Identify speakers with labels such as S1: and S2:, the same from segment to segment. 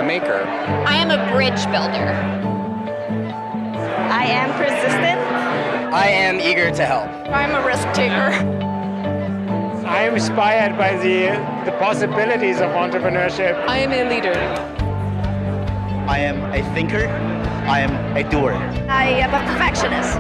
S1: a maker.
S2: I am a bridge builder.
S3: I am persistent.
S1: I am eager to help.
S3: I'm a risk taker.
S4: I am inspired by the possibilities of entrepreneurship.
S5: I am a leader.
S6: I am a thinker. I am a doer.
S3: I am a perfectionist.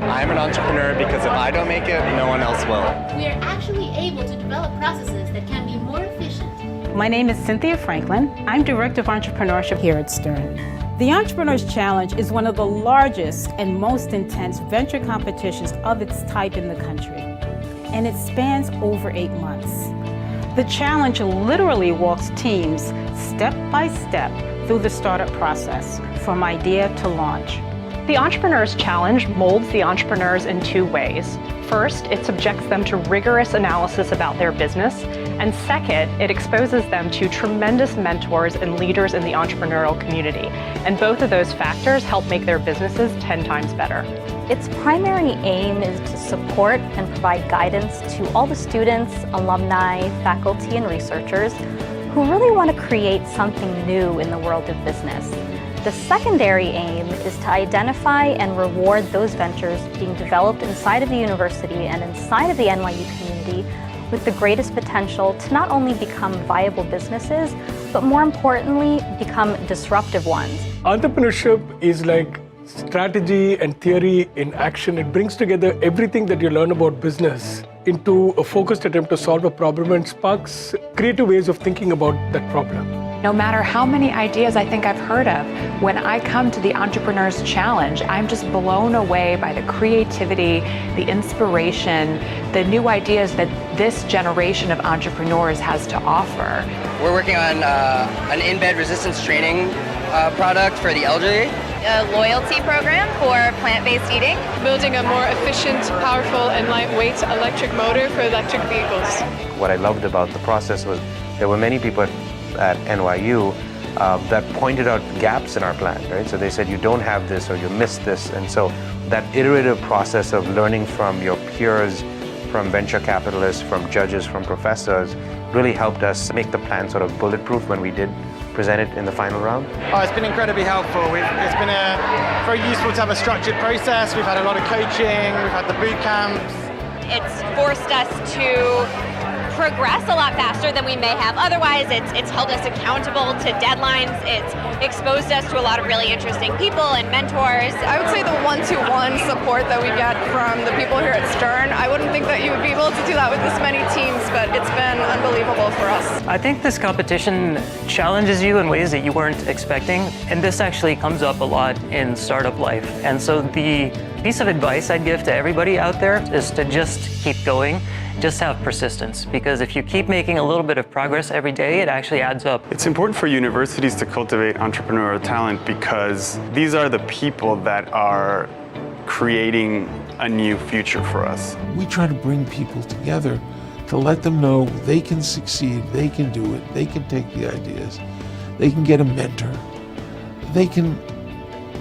S1: I am an entrepreneur because if I don't make it, no one else will.
S7: We are actually able to develop processes that can be more efficient.
S8: My name is Cynthia Franklin. I'm Director of Entrepreneurship here at Stern. The Entrepreneurs Challenge is one of the largest and most intense venture competitions of its type in the country, and it spans over 8 months. The challenge literally walks teams step by step through the startup process, from idea to launch.
S9: The Entrepreneurs Challenge molds the entrepreneurs in 2 ways. First, it subjects them to rigorous analysis about their business, and second, it exposes them to tremendous mentors and leaders in the entrepreneurial community. And both of those factors help make their businesses 10 times better.
S10: Its primary aim is to support and provide guidance to all the students, alumni, faculty, and researchers who really want to create something new in the world of business. The secondary aim is to identify and reward those ventures being developed inside of the university and inside of the NYU community with the greatest potential to not only become viable businesses, but more importantly, become disruptive ones.
S4: Entrepreneurship is like strategy and theory in action. It brings together everything that you learn about business into a focused attempt to solve a problem and sparks creative ways of thinking about that problem.
S5: No matter how many ideas I think I've heard of, when I come to the Entrepreneurs Challenge, I'm just blown away by the creativity, the inspiration, the new ideas that this generation of entrepreneurs has to offer.
S1: We're working on an in-bed resistance training product for the elderly.
S2: A loyalty program for plant-based eating.
S5: Building a more efficient, powerful, and lightweight electric motor for electric vehicles.
S11: What I loved about the process was there were many people at NYU that pointed out gaps in our plan, right? So they said, you don't have this or you missed this. And so that iterative process of learning from your peers, from venture capitalists, from judges, from professors, really helped us make the plan sort of bulletproof when we did present it in the final round.
S4: Oh, it's been incredibly helpful. It's been very useful to have a structured process. We've had a lot of coaching, we've had the boot camps.
S2: It's forced us to progress a lot faster than we may have otherwise. It's held us accountable to deadlines. It's exposed us to a lot of really interesting people and mentors.
S3: I would say the one-to-one support that we get from the people here at Stern, I wouldn't think that you would be able to do that with this many teams, but it's been unbelievable for us.
S12: I think this competition challenges you in ways that you weren't expecting, and this actually comes up a lot in startup life. And so the piece of advice I'd give to everybody out there is to just keep going. Just have persistence, because if you keep making a little bit of progress every day, it actually adds up.
S13: It's important for universities to cultivate entrepreneurial talent because these are the people that are creating a new future for us.
S14: We try to bring people together to let them know they can succeed, they can do it, they can take the ideas, they can get a mentor, they can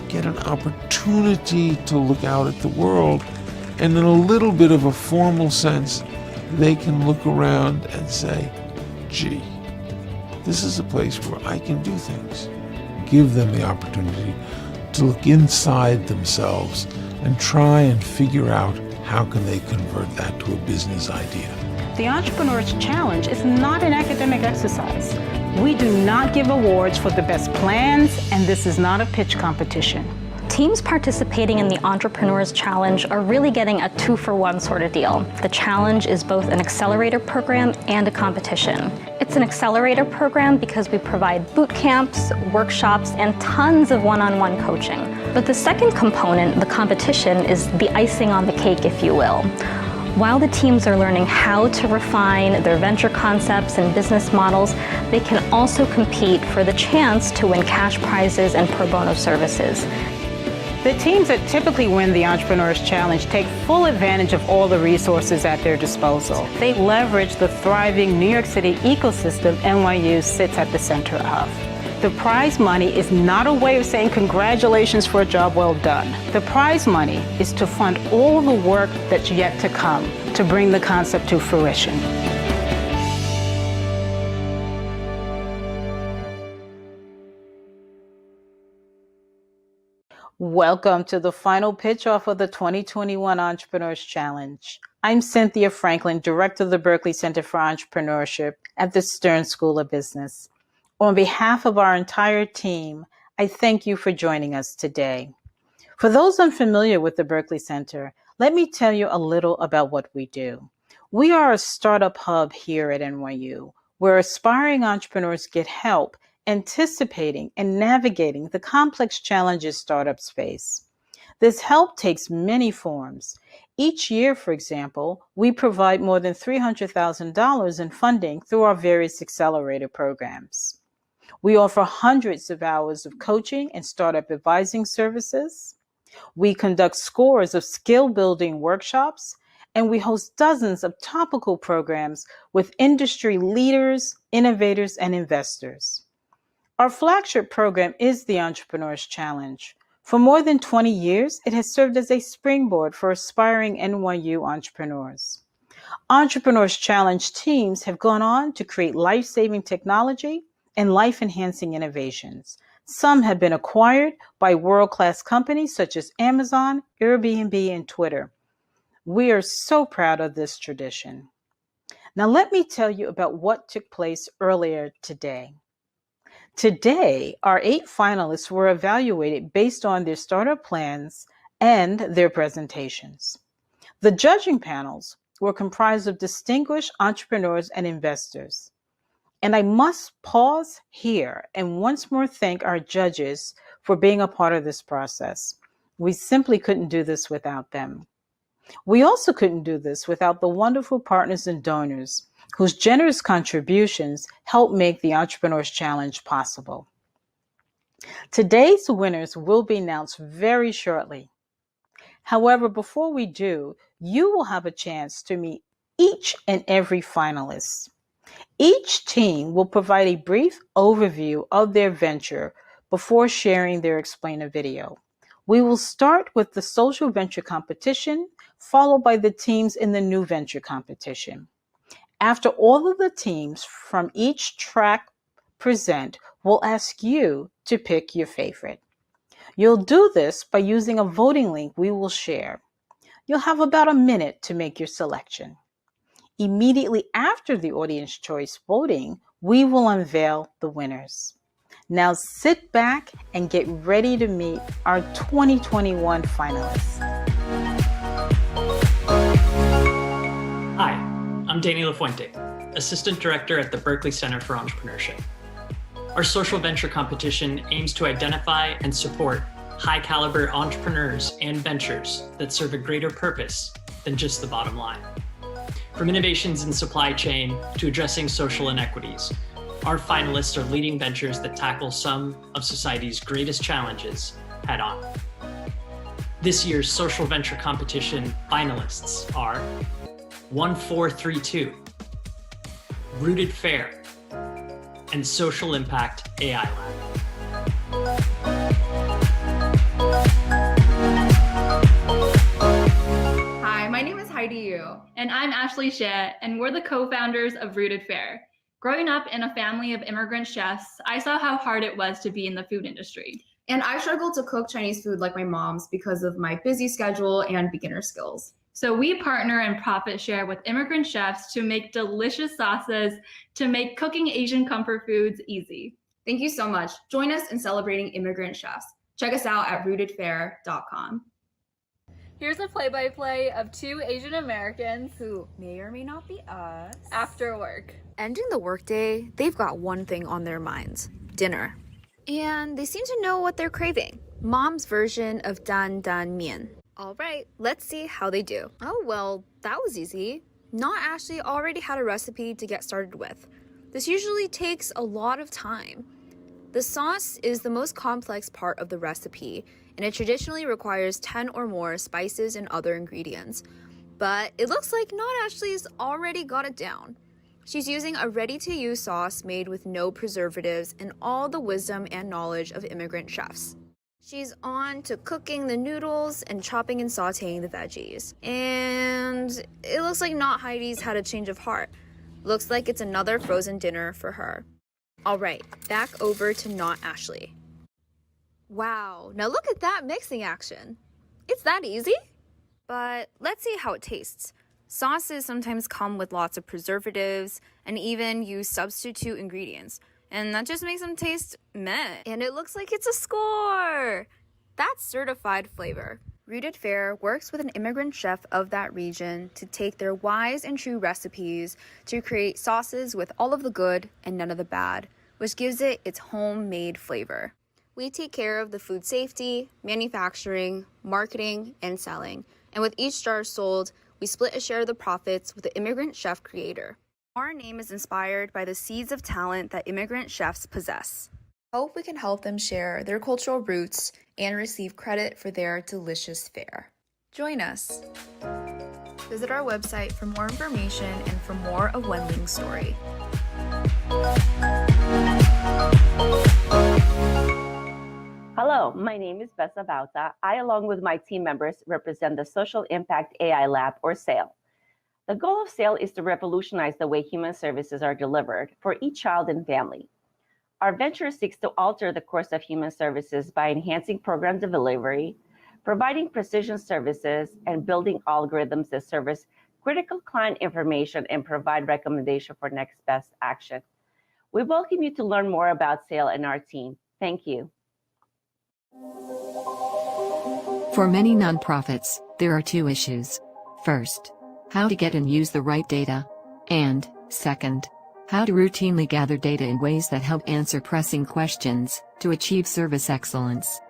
S14: get an opportunity to look out at the world, and in a little bit of a formal sense, they can look around and say, gee, this is a place where I can do things. Give them the opportunity to look inside themselves and try and figure out how can they convert that to a business idea.
S8: The Entrepreneurs Challenge is not an academic exercise. We do not give awards for the best plans, and this is not a pitch competition.
S10: Teams participating in the Entrepreneurs Challenge are really getting a 2-for-1 sort of deal. The challenge is both an accelerator program and a competition. It's an accelerator program because we provide boot camps, workshops, and tons of one-on-one coaching. But the second component, the competition, is the icing on the cake, if you will. While the teams are learning how to refine their venture concepts and business models, they can also compete for the chance to win cash prizes and pro bono services.
S8: The teams that typically win the Entrepreneurs Challenge take full advantage of all the resources at their disposal. They leverage the thriving New York City ecosystem NYU sits at the center of. The prize money is not a way of saying congratulations for a job well done. The prize money is to fund all the work that's yet to come to bring the concept to fruition. Welcome to the final pitch off of the 2021 Entrepreneurs Challenge. I'm Cynthia Franklin, Director of the Berkeley Center for Entrepreneurship at the Stern School of Business. On behalf of our entire team, I thank you for joining us today. For those unfamiliar with the Berkeley Center, let me tell you a little about what we do. We are a startup hub here at NYU, where aspiring entrepreneurs get help anticipating and navigating the complex challenges startups face. This help takes many forms. Each year, for example, we provide more than $300,000 in funding through our various accelerator programs. We offer hundreds of hours of coaching and startup advising services. We conduct scores of skill-building workshops, and we host dozens of topical programs with industry leaders, innovators, and investors. Our flagship program is the Entrepreneurs Challenge. For more than 20 years, it has served as a springboard for aspiring NYU entrepreneurs. Entrepreneurs Challenge teams have gone on to create life-saving technology and life-enhancing innovations. Some have been acquired by world-class companies such as Amazon, Airbnb, and Twitter. We are so proud of this tradition. Now let me tell you about what took place earlier today. Today, our 8 finalists were evaluated based on their startup plans and their presentations. The judging panels were comprised of distinguished entrepreneurs and investors. And I must pause here and once more thank our judges for being a part of this process. We simply couldn't do this without them. We also couldn't do this without the wonderful partners and donors whose generous contributions help make the Entrepreneurs Challenge possible. Today's winners will be announced very shortly. However, before we do, you will have a chance to meet each and every finalist. Each team will provide a brief overview of their venture before sharing their explainer video. We will start with the social venture competition, followed by the teams in the new venture competition. After all of the teams from each track present, we'll ask you to pick your favorite. You'll do this by using a voting link we will share. You'll have about a minute to make your selection. Immediately after the audience choice voting, we will unveil the winners. Now sit back and get ready to meet our 2021 finalists.
S15: Hi, I'm Danny LaFuente, Assistant Director at the Berkeley Center for Entrepreneurship. Our social venture competition aims to identify and support high-caliber entrepreneurs and ventures that serve a greater purpose than just the bottom line. From innovations in supply chain to addressing social inequities, our finalists are leading ventures that tackle some of society's greatest challenges head-on. This year's social venture competition finalists are 1432, Rooted Fair, and Social Impact AI Lab.
S16: Hi, my name is Heidi Yu. And I'm Ashley Shea, and we're the co-founders of Rooted Fair. Growing up in a family of immigrant chefs, I saw how hard it was to be in the food industry.
S17: And I struggled to cook Chinese food like my mom's because of my busy schedule and beginner skills.
S16: So we partner and profit share with immigrant chefs to make delicious sauces to make cooking Asian comfort foods easy.
S17: Thank you so much. Join us in celebrating immigrant chefs. Check us out at rootedfair.com.
S18: Here's a play-by-play of 2 Asian Americans who may or may not be us after work.
S19: Ending the workday, they've got one thing on their minds: dinner. And they seem to know what they're craving: mom's version of dan dan mian. All right, let's see how they do. Oh, well, that was easy. Not Ashley already had a recipe to get started with. This usually takes a lot of time. The sauce is the most complex part of the recipe, and it traditionally requires 10 or more spices and other ingredients. But it looks like Not Ashley's already got it down. She's using a ready-to-use sauce made with no preservatives and all the wisdom and knowledge of immigrant chefs. She's on to cooking the noodles and chopping and sauteing the veggies. And it looks like Not Heidi's had a change of heart. Looks like it's another frozen dinner for her. All right, back over to Not Ashley. Wow, now look at that mixing action. It's that easy? But let's see how it tastes. Sauces sometimes come with lots of preservatives and even use substitute ingredients. And that just makes them taste meh. And it looks like it's a score! That's certified flavor. Rooted Fare works with an immigrant chef of that region to take their wise and true recipes to create sauces with all of the good and none of the bad, which gives it its homemade flavor. We take care of the food safety, manufacturing, marketing, and selling. And with each jar sold, we split a share of the profits with the immigrant chef creator. Our name is inspired by the seeds of talent that immigrant chefs possess. Hope we can help them share their cultural roots and receive credit for their delicious fare. Join us. Visit our website for more information and for more of Wenling's story.
S20: Hello, my name is Bessa Bauta. I, along with my team members, represent the Social Impact AI Lab, or SAIL. The goal of SAIL is to revolutionize the way human services are delivered for each child and family. Our venture seeks to alter the course of human services by enhancing program delivery, providing precision services, and building algorithms that service critical client information and provide recommendation for next best action. We welcome you to learn more about SAIL and our team. Thank you.
S21: For many nonprofits, there are two issues. First, how to get and use the right data. And, second, how to routinely gather data in ways that help answer pressing questions to achieve service excellence.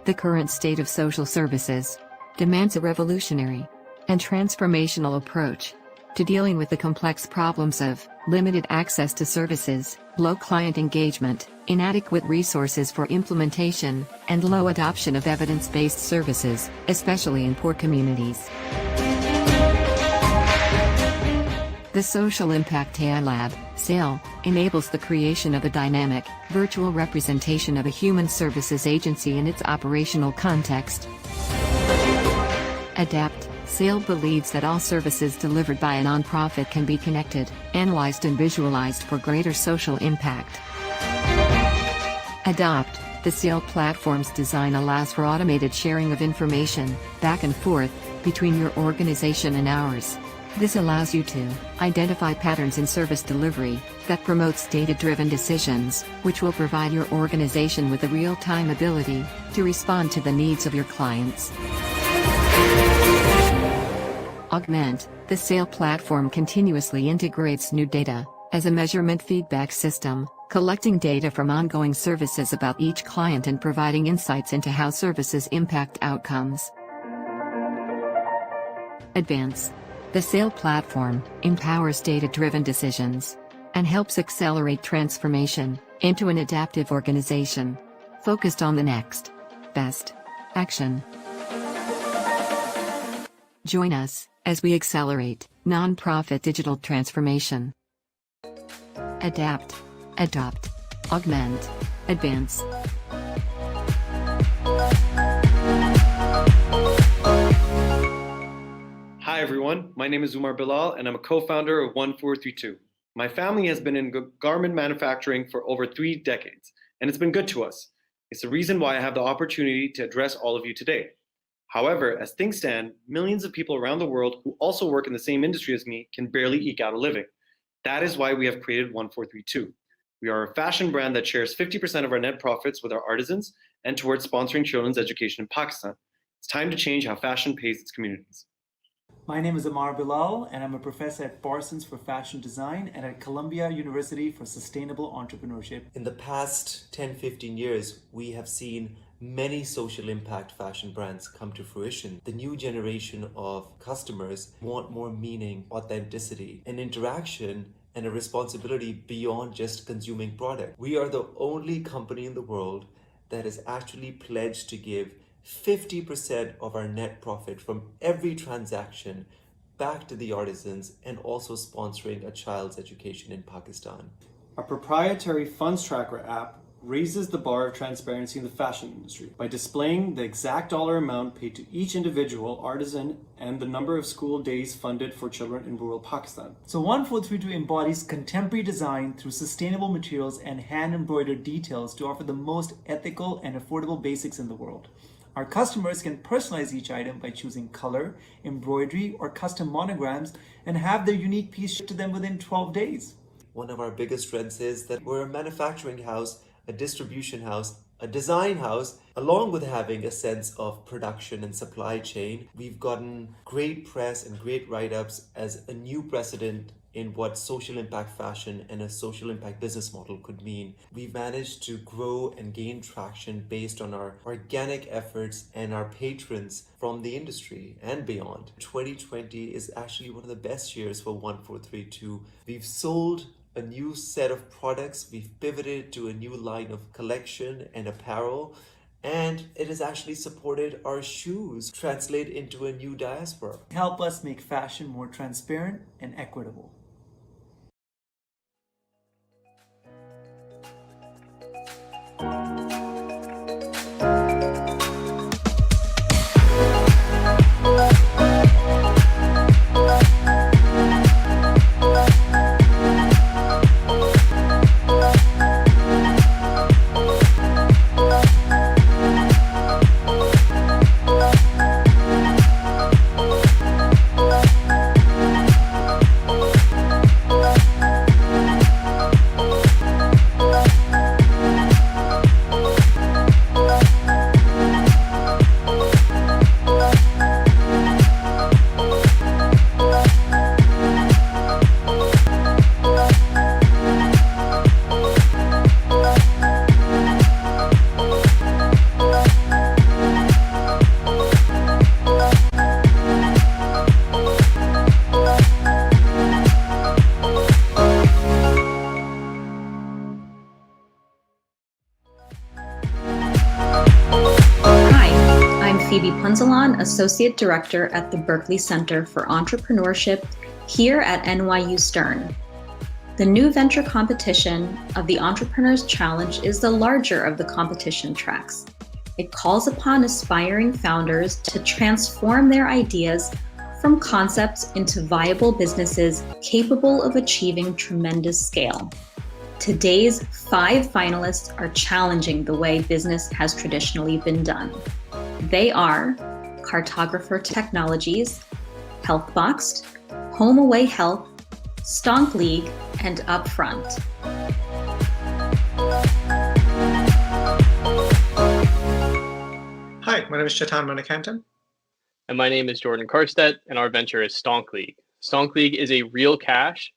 S21: The current state of social services demands a revolutionary and transformational approach to dealing with the complex problems of limited access to services, low client engagement, inadequate resources for implementation, and low adoption of evidence-based services, especially in poor communities. The Social Impact AI Lab, SAIL, enables the creation of a dynamic, virtual representation of a human services agency in its operational context. Adapt. SAIL believes that all services delivered by a nonprofit can be connected, analyzed and visualized for greater social impact. Adopt. The SAIL platform's design allows for automated sharing of information, back and forth, between your organization and ours. This allows you to identify patterns in service delivery that promotes data-driven decisions, which will provide your organization with the real-time ability to respond to the needs of your clients. Augment. The SAIL platform continuously integrates new data as a measurement feedback system, collecting data from ongoing services about each client and providing insights into how services impact outcomes. Advance. The SAIL platform empowers data-driven decisions and helps accelerate transformation into an adaptive organization focused on the next best action. Join us as we accelerate nonprofit digital transformation. Adapt, adopt, augment, advance.
S22: Hi everyone, my name is Umar Bilal and I'm a co-founder of 1432. My family has been in garment manufacturing for over 3 decades, and it's been good to us. It's the reason why I have the opportunity to address all of you today. However, as things stand, millions of people around the world who also work in the same industry as me can barely eke out a living. That is why we have created 1432. We are a fashion brand that shares 50% of our net profits with our artisans and towards sponsoring children's education in Pakistan. It's time to change how fashion pays its communities.
S23: My name is Amar Bilal, and I'm a professor at Parsons for Fashion Design and at Columbia University for Sustainable Entrepreneurship.
S24: In the past 10-15 years, we have seen many social impact fashion brands come to fruition. The new generation of customers want more meaning, authenticity, and interaction, and a responsibility beyond just consuming product. We are the only company in the world that is actually pledged to give 50% of our net profit from every transaction back to the artisans and also sponsoring a child's education in Pakistan.
S23: Our proprietary funds tracker app raises the bar of transparency in the fashion industry by displaying the exact dollar amount paid to each individual artisan and the number of school days funded for children in rural Pakistan. So 1432 embodies contemporary design through sustainable materials and hand-embroidered details to offer the most ethical and affordable basics in the world. Our customers can personalize each item by choosing color, embroidery, or custom monograms and have their unique piece shipped to them within 12 days.
S24: One of our biggest strengths is that we're a manufacturing house, a distribution house, a design house, along with having a sense of production and supply chain. We've gotten great press and great write-ups as a new precedent in what social impact fashion and a social impact business model could mean. We've managed to grow and gain traction based on our organic efforts and our patrons from the industry and beyond. 2020 is actually one of the best years for 1432. We've sold a new set of products, we've pivoted to a new line of collection and apparel, and it has actually supported our shoes translate into a new diaspora.
S23: Help us make fashion more transparent and equitable.
S1: Associate Director at the Berkeley Center for Entrepreneurship here at NYU Stern. The new venture competition of the Entrepreneurs Challenge is the larger of the competition tracks. It calls upon aspiring founders to transform their ideas from concepts into viable businesses capable of achieving tremendous scale. Today's 5 finalists are challenging the way business has traditionally been done. They are Cartographer Technologies, Healthboxed, HomeAway Health, Stonk League, and Upfront.
S6: Hi, my name is Chetan Manikantan.
S7: And my name is Jordan Karstedt, and our venture is Stonk League. Stonk League is a real cash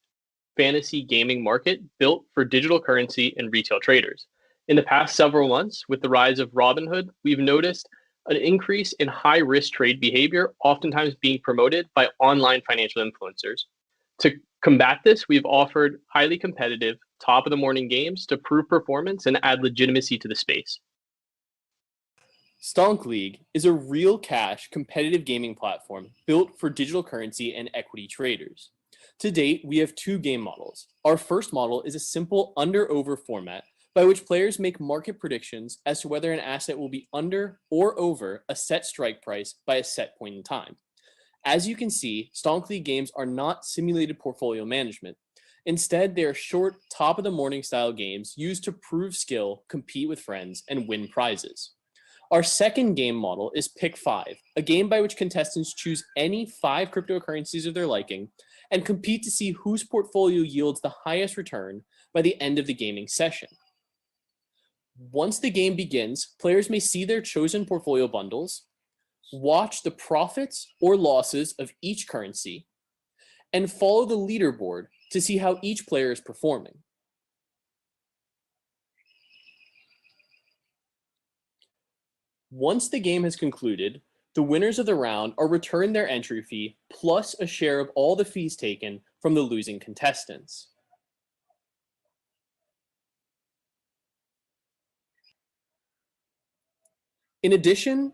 S7: fantasy gaming market built for digital currency and retail traders. In the past several months, with the rise of Robinhood, we've noticed an increase in high-risk trade behavior, oftentimes being promoted by online financial influencers. To combat this, we've offered highly competitive, top-of-the-morning games to prove performance and add legitimacy to the space.
S9: Stonk League is a real cash competitive gaming platform built for digital currency and equity traders. To date, we have 2 game models. Our first model is a simple under-over format by which players make market predictions as to whether an asset will be under or over a set strike price by a set point in time. As you can see, Stonk League games are not simulated portfolio management. Instead, they are short, top-of-the-morning style games used to prove skill, compete with friends, and win prizes. Our second game model is Pick 5, a game by which contestants choose any 5 cryptocurrencies of their liking and compete to see whose portfolio yields the highest return by the end of the gaming session. Once the game begins, players may see their chosen portfolio bundles, watch the profits or losses of each currency, and follow the leaderboard to see how each player is performing. Once the game has concluded, the winners of the round are returned their entry fee plus a share of all the fees taken from the losing contestants. In addition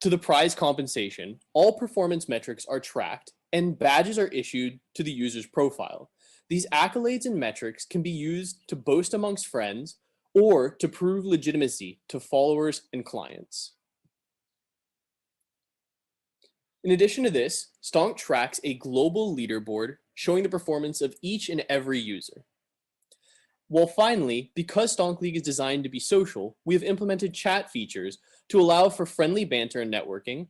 S9: to the prize compensation, all performance metrics are tracked and badges are issued to the user's profile. These accolades and metrics can be used to boast amongst friends or to prove legitimacy to followers and clients. In addition to this, Stonk tracks a global leaderboard showing the performance of each and every user. Well, finally, because Stonk League is designed to be social, we have implemented chat features to allow for friendly banter and networking.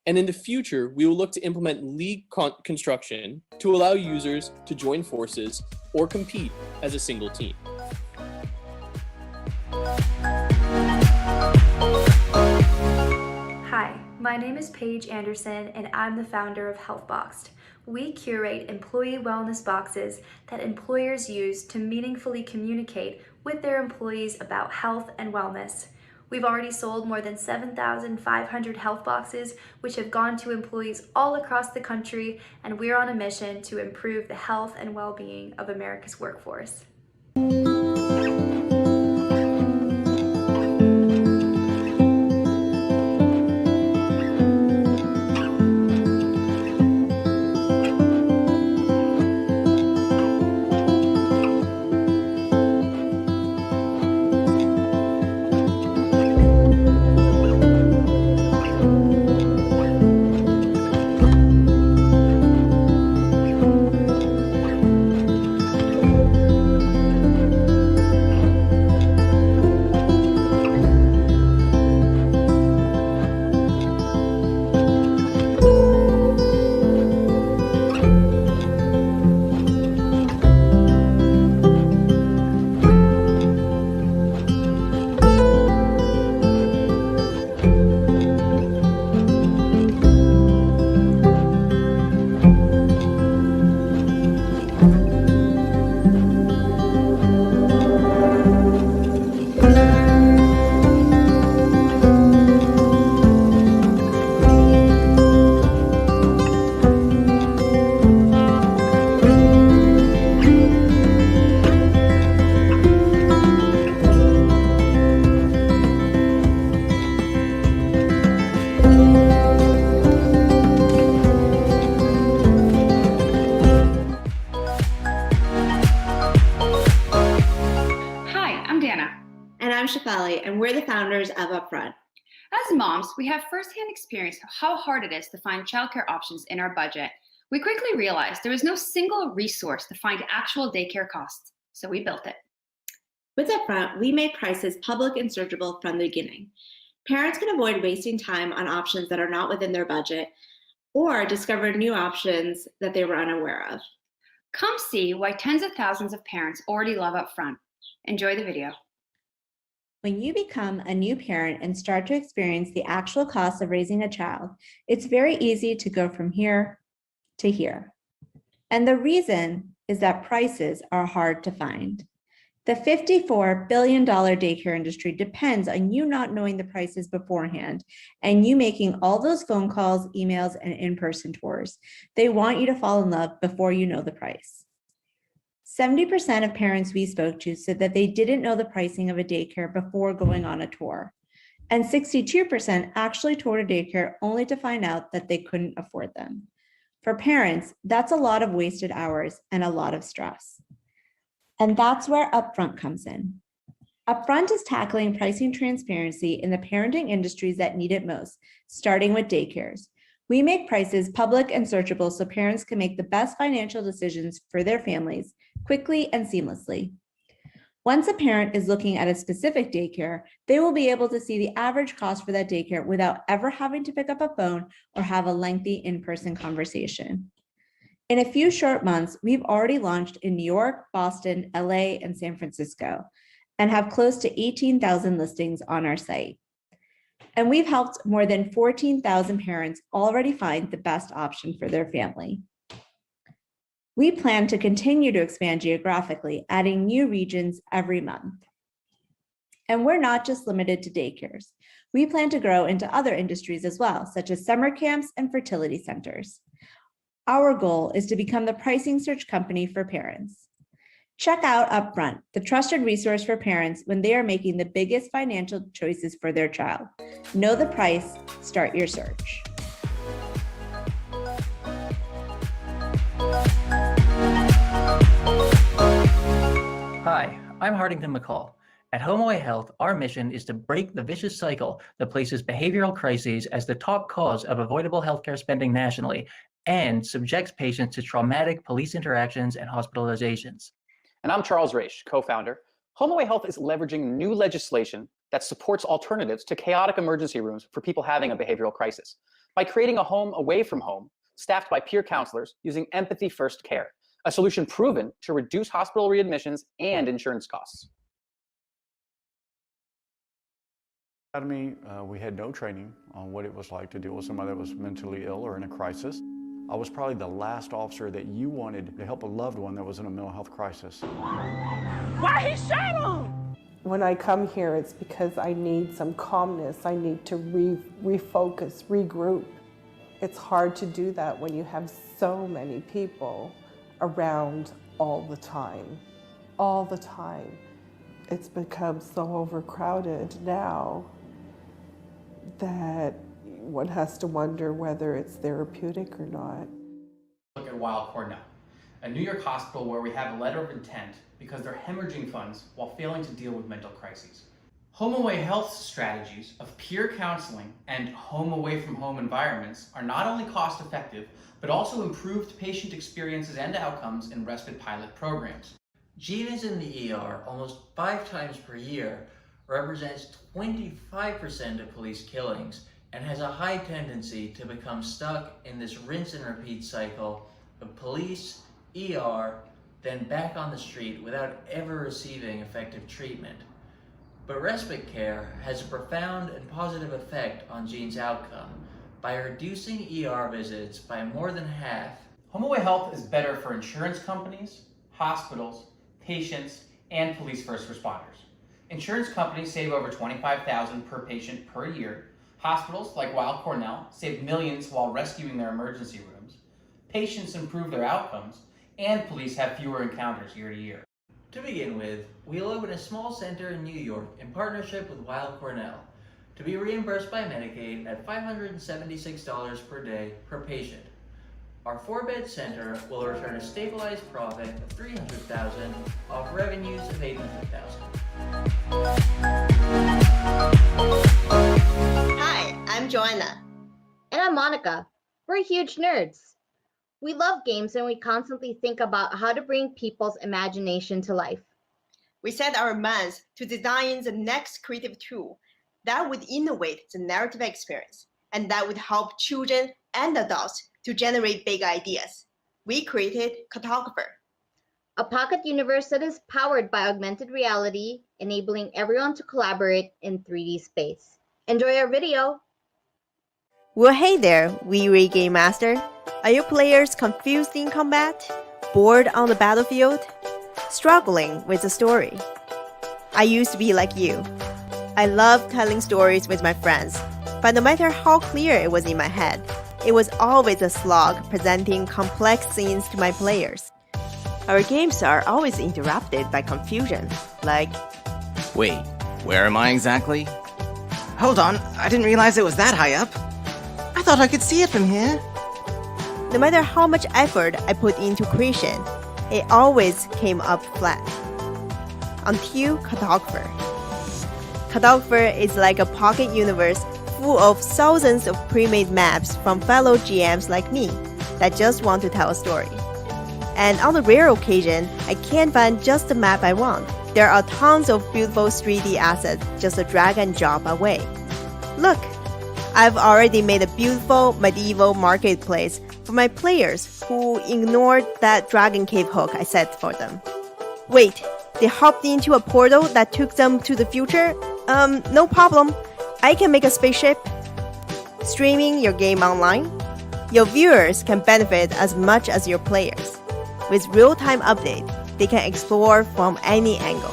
S9: And in the future, we will look to implement league construction to allow users to join forces or compete as a single team.
S2: Hi, my name is Paige Anderson and I'm the founder of HealthBoxed. We curate employee wellness boxes that employers use to meaningfully communicate with their employees about health and wellness. We've already sold more than 7,500 health boxes, which have gone to employees all across the country, and we're on a mission to improve the health and well-being of America's workforce.
S4: And we're the founders of Upfront.
S5: As moms, we have firsthand experience of how hard it is to find childcare options in our budget. We quickly realized there was no single resource to find actual daycare costs, so we built it.
S4: With Upfront, we made prices public and searchable from the beginning. Parents can avoid wasting time on options that are not within their budget or discover new options that they were unaware of.
S5: Come see why tens of thousands of parents already love Upfront. Enjoy the video.
S1: When you become a new parent and start to experience the actual cost of raising a child, it's very easy to go from here to here. And the reason is that prices are hard to find. The $54 billion daycare industry depends on you not knowing the prices beforehand and you making all those phone calls, emails, and in-person tours. They want you to fall in love before you know the price. 70% of parents we spoke to said that they didn't know the pricing of a daycare before going on a tour. And 62% actually toured a daycare only to find out that they couldn't afford them. For parents, that's a lot of wasted hours and a lot of stress. And that's where Upfront comes in. Upfront is tackling pricing transparency in the parenting industries that need it most, starting with daycares. We make prices public and searchable so parents can make the best financial decisions for their families quickly and seamlessly. Once a parent is looking at a specific daycare, they will be able to see the average cost for that daycare without ever having to pick up a phone or have a lengthy in-person conversation. In a few short months, we've already launched in New York, Boston, LA, and San Francisco, and have close to 18,000 listings on our site. And we've helped more than 14,000 parents already find the best option for their family. We plan to continue to expand geographically, adding new regions every month. And we're not just limited to daycares. We plan to grow into other industries as well, such as summer camps and fertility centers. Our goal is to become the pricing search company for parents. Check out Upfront, the trusted resource for parents when they are making the biggest financial choices for their child. Know the price, start your search.
S11: Hi, I'm Hardington McCall,
S3: At HomeAway Health, our mission is to break the vicious cycle that places behavioral crises as the top cause of avoidable healthcare spending nationally and subjects patients to traumatic police interactions and hospitalizations.
S11: And I'm Charles Raish, co-founder. HomeAway Health is leveraging new legislation that supports alternatives to chaotic emergency rooms for people having a behavioral crisis by creating a home away from home, staffed by peer counselors using empathy-first care, a solution proven to reduce hospital readmissions and insurance costs.
S12: Academy, we had no training on what it was like to deal with somebody that was mentally ill or in a crisis. I was probably the last officer that you wanted to help a loved one that was in a mental health crisis.
S13: Why he shot him? When I come here, it's because I need some calmness. I need to refocus, regroup. It's hard to do that when you have so many people around all the time. All the time. It's become so overcrowded now that one has to wonder whether it's therapeutic or not.
S25: Look at Weill Cornell, a New York hospital where we have a letter of intent because they're hemorrhaging funds while failing to deal with mental crises. HomeAway Health's strategies of peer counseling and home away from home environments are not only cost effective, but also improved patient experiences and outcomes in respite pilot programs.
S26: Jean is in the ER almost 5 times per year, represents 25% of police killings, and has a high tendency to become stuck in this rinse and repeat cycle of police, ER, then back on the street without ever receiving effective treatment. But respite care has a profound and positive effect on Jean's outcome by reducing ER visits by more than half.
S25: HomeAway Health is better for insurance companies, hospitals, patients, and police first responders. Insurance companies save over $25,000 per patient per year. Hospitals, like Weill Cornell, save millions while rescuing their emergency rooms. Patients improve their outcomes, and police have fewer encounters year to year.
S26: To begin with, we'll open a small center in New York in partnership with Weill Cornell to be reimbursed by Medicaid at $576 per day per patient. Our 4-bed center will return a stabilized profit of $300,000 off revenues of $800,000.
S27: Hi, I'm Joanna. And I'm Monica. We're huge nerds. We love games and we constantly think about how to bring people's imagination to life.
S28: We set our minds to design the next creative tool that would innovate the narrative experience and that would help children and adults to generate big ideas. We created Cartographer,
S27: a pocket universe that is powered by augmented reality, enabling everyone to collaborate in 3D space. Enjoy our video.
S28: Well, hey there, weary game master. Are your players confused in combat? Bored on the battlefield? Struggling with the story? I used to be like you. I loved telling stories with my friends, but no matter how clear it was in my head, it was always a slog presenting complex scenes to my players. Our games are always interrupted by confusion, like,
S29: wait, where am I exactly? Hold on, I didn't realize it was that high up. I thought I could see it from here.
S28: No matter how much effort I put into creation, it always came up flat. Until Cartographer. Cartographer is like a pocket universe full of thousands of pre-made maps from fellow GMs like me that just want to tell a story. And on the rare occasion, I can't find just the map I want. There are tons of beautiful 3D assets just a drag and drop away. Look, I've already made a beautiful medieval marketplace for my players who ignored that dragon cave hook I set for them. Wait, they hopped into a portal that took them to the future? No problem. I can make a spaceship. Streaming your game online? Your viewers can benefit as much as your players. With real-time update, they can explore from any angle.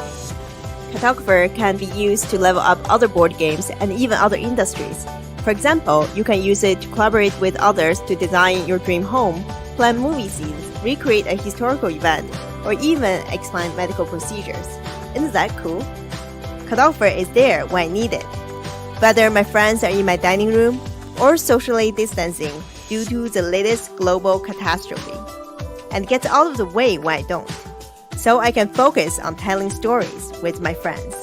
S28: Cartographer can be used to level up other board games and even other industries. For example, you can use it to collaborate with others to design your dream home, plan movie scenes, recreate a historical event, or even explain medical procedures. Isn't that cool? Cartographer is there when I need it. Whether my friends are in my dining room or socially distancing due to the latest global catastrophe, and gets out of the way when I don't, so I can focus on telling stories with my friends.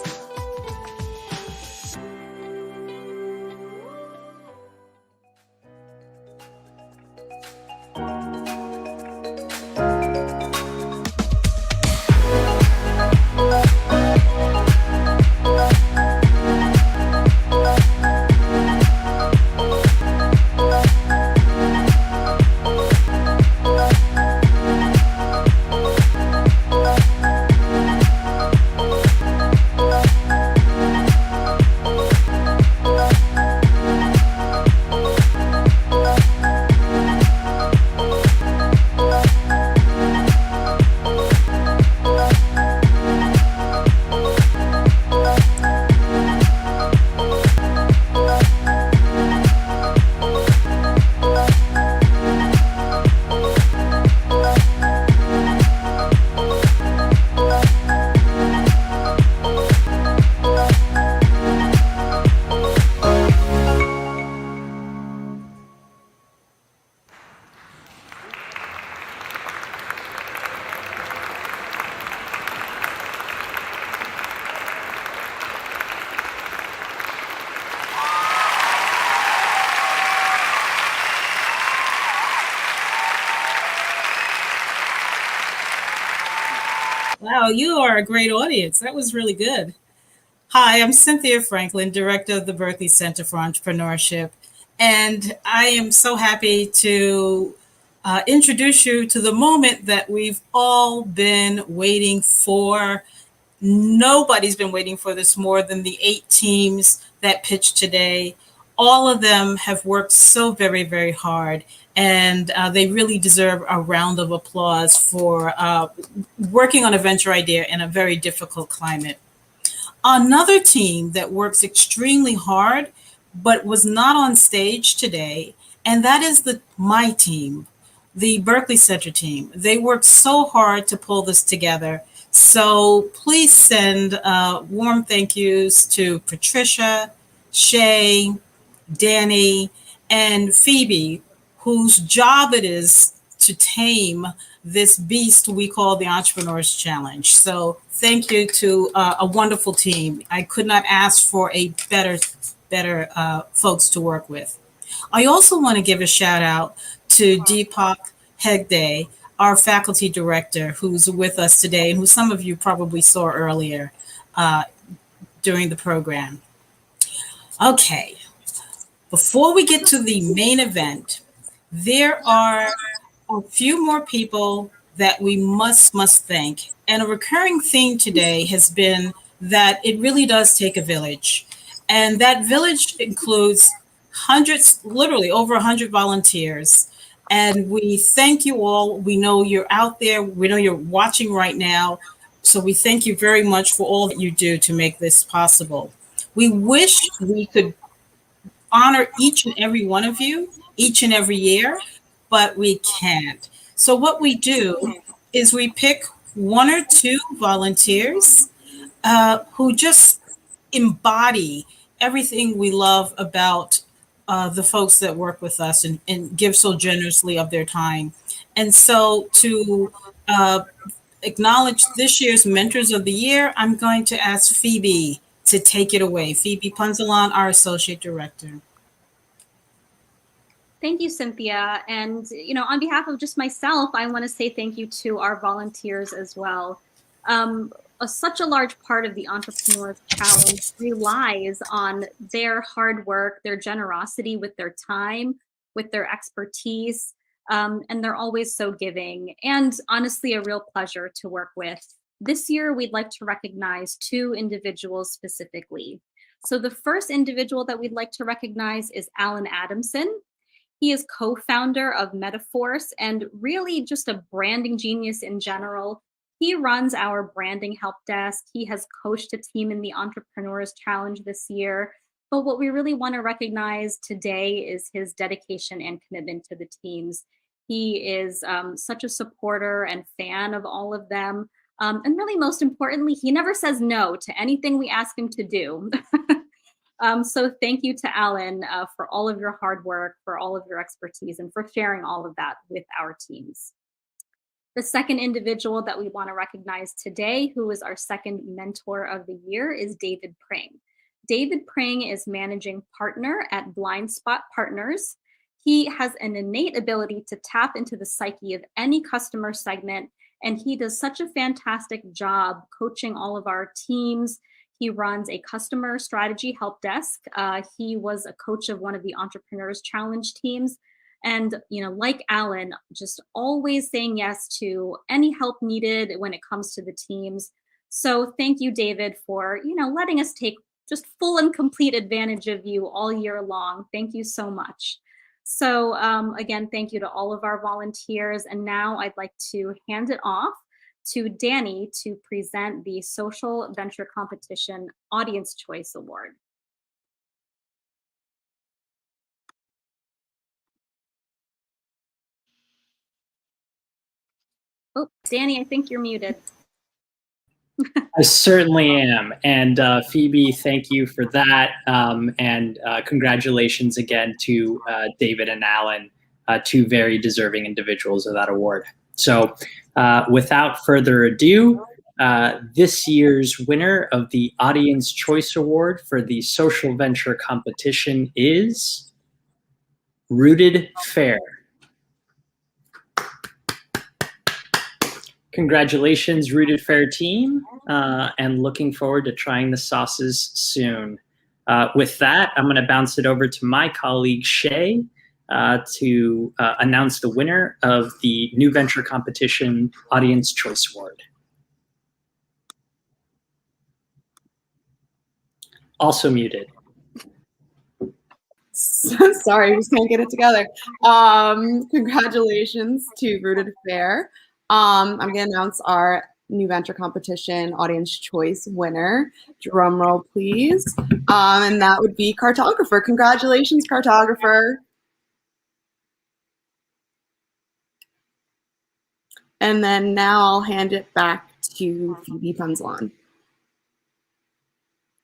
S8: Wow, you are a great audience. That was really good. Hi, I'm Cynthia Franklin, Director of the Berkeley Center for Entrepreneurship. And I am so happy to introduce you to the moment that we've all been waiting for. Nobody's been waiting for this more than the 8 teams that pitched today. All of them have worked so very, very hard, and they really deserve a round of applause for working on a venture idea in a very difficult climate. Another team that works extremely hard but was not on stage today, and that is my team, the Berkeley Center team. They worked so hard to pull this together. So please send warm thank yous to Patricia, Shay, Danny, and Phoebe, whose job it is to tame this beast we call the Entrepreneurs Challenge. So thank you to a wonderful team. I could not ask for a better folks to work with. I also want to give a shout out to Deepak Hegde, our faculty director, who's with us today and who some of you probably saw earlier during the program. Okay, before we get to the main event, there are a few more people that we must thank. And a recurring theme today has been that it really does take a village. And that village includes hundreds, literally over 100 volunteers. And we thank you all. We know you're out there. We know you're watching right now. So we thank you very much for all that you do to make this possible. We wish we could honor each and every one of you each and every year, but we can't. So what we do is we pick 1 or 2 volunteers who just embody everything we love about the folks that work with us and give so generously of their time. And so to acknowledge this year's Mentors of the Year, I'm going to ask Phoebe to take it away. Phoebe Punzalan, our Associate Director.
S1: Thank you, Cynthia. And, on behalf of just myself, I want to say thank you to our volunteers as well. Such a large part of the Entrepreneurs Challenge relies on their hard work, their generosity with their time, with their expertise, and they're always so giving and honestly a real pleasure to work with. This year, we'd like to recognize 2 individuals specifically. So the first individual that we'd like to recognize is Alan Adamson. He is co-founder of Metaforce and really just a branding genius in general. He runs our branding help desk. He has coached a team in the Entrepreneurs Challenge this year. But what we really want to recognize today is his dedication and commitment to the teams. He is such a supporter and fan of all of them. And really, most importantly, he never says no to anything we ask him to do. So thank you to Alan for all of your hard work, for all of your expertise, and for sharing all of that with our teams. The second individual that we want to recognize today, who is our second Mentor of the Year, is David Pring. David Pring is managing partner at Blind Spot Partners. He has an innate ability to tap into the psyche of any customer segment, and he does such a fantastic job coaching all of our teams. He runs a customer strategy help desk. He was a coach of one of the Entrepreneurs Challenge teams. And, like Alan, just always saying yes to any help needed when it comes to the teams. So thank you, David, for, letting us take just full and complete advantage of you all year long. Thank you so much. So again, thank you to all of our volunteers. And now I'd like to hand it off to Danny to present the Social Venture Competition Audience Choice Award. Oh, Danny, I think you're muted.
S10: I certainly am. And Phoebe, thank you for that. And congratulations again to David and Alan, 2 very deserving individuals of that award. So without further ado, this year's winner of the Audience Choice Award for the Social Venture Competition is Rooted Fair. Congratulations, Rooted Fair team, and looking forward to trying the sauces soon. With that, I'm going to bounce it over to my colleague, Shay, to announce the winner of the New Venture Competition Audience Choice Award. Also muted.
S14: Sorry, I just can't get it together. Congratulations to Rooted Fair. I'm going to announce our New Venture Competition Audience Choice winner. Drum roll, please. And that would be Cartographer. Congratulations, Cartographer. And then now I'll hand it back to Phoebe Punzlon.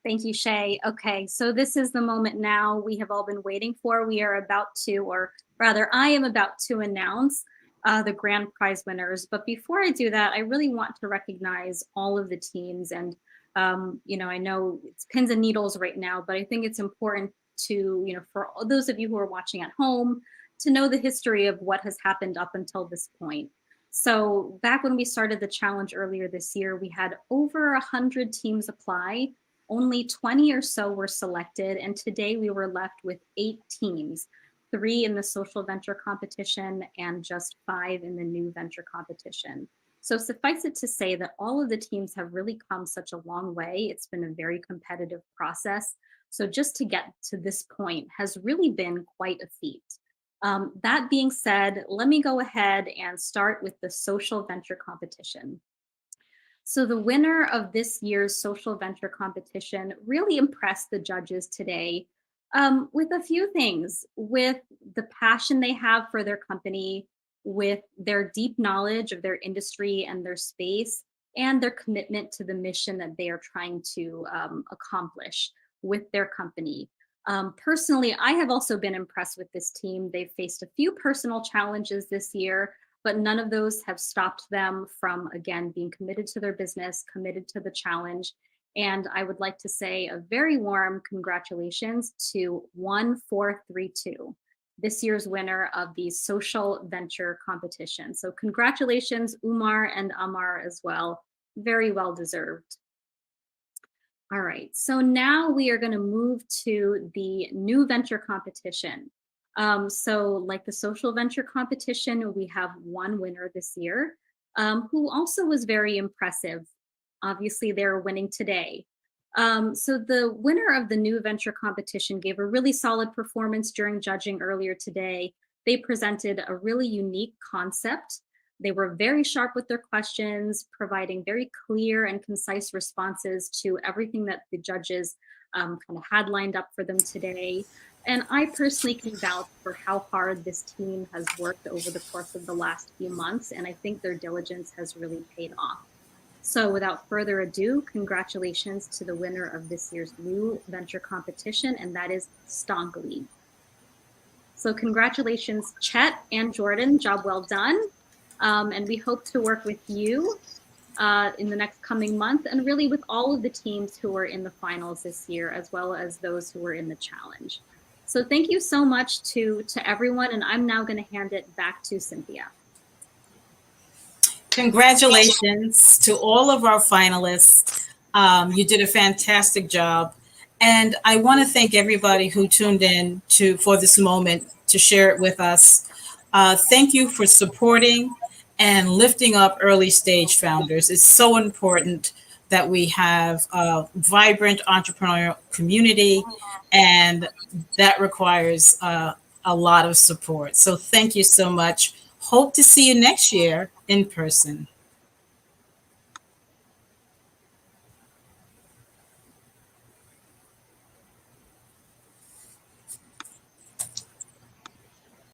S1: Thank you, Shay. Okay, so this is the moment now we have all been waiting for. We are about to, or rather, I am about to announce the grand prize winners. But before I do that, I really want to recognize all of the teams. And, you know, I know it's pins and needles right now, but I think it's important to, you know, for those of you who are watching at home, to know the history of what has happened up until this point. So back when we started the challenge earlier this year, we had over 100 teams apply. Only 20 or so were selected, and today we were left with 8 teams, 3 in the social venture competition and just 5 in the new venture competition. So suffice it to say that all of the teams have really come such a long way. It's been a very competitive process. So just to get to this point has really been quite a feat. That being said, let me go ahead and start with the social venture competition. So the winner of this year's social venture competition really impressed the judges today with a few things, with the passion they have for their company, with their deep knowledge of their industry and their space, and their commitment to the mission that they are trying to accomplish with their company. Personally, I have also been impressed with this team. They've faced a few personal challenges this year, but none of those have stopped them from, again, being committed to their business, committed to the challenge. And I would like to say a very warm congratulations to 1432, this year's winner of the social venture competition. So congratulations, Umar and Amar as well. Very well deserved. All right, so now we are going to move to the new venture competition. So like the social venture competition, we have one winner this year who also was very impressive. Obviously, they're winning today. So the winner of the new venture competition gave a really solid performance during judging earlier today. They presented a really unique concept. They were very sharp with their questions, providing very clear and concise responses to everything that the judges kind of had lined up for them today. And I personally can vouch for how hard this team has worked over the course of the last few months, and I think their diligence has really paid off. So without further ado, congratulations to the winner of this year's new venture competition, and that is Stonk League. So congratulations, Chet and Jordan, job well done. And we hope to work with you in the next coming month, and really with all of the teams who are in the finals this year, as well as those who are in the challenge. So thank you so much to everyone, and I'm now going to hand it back to Cynthia.
S8: Congratulations to all of our finalists. You did a fantastic job. And I want to thank everybody who tuned in for this moment to share it with us. Thank you for supporting and lifting up early stage founders. It's so important that we have a vibrant entrepreneurial community, and that requires a lot of support. So thank you so much. Hope to see you next year in person.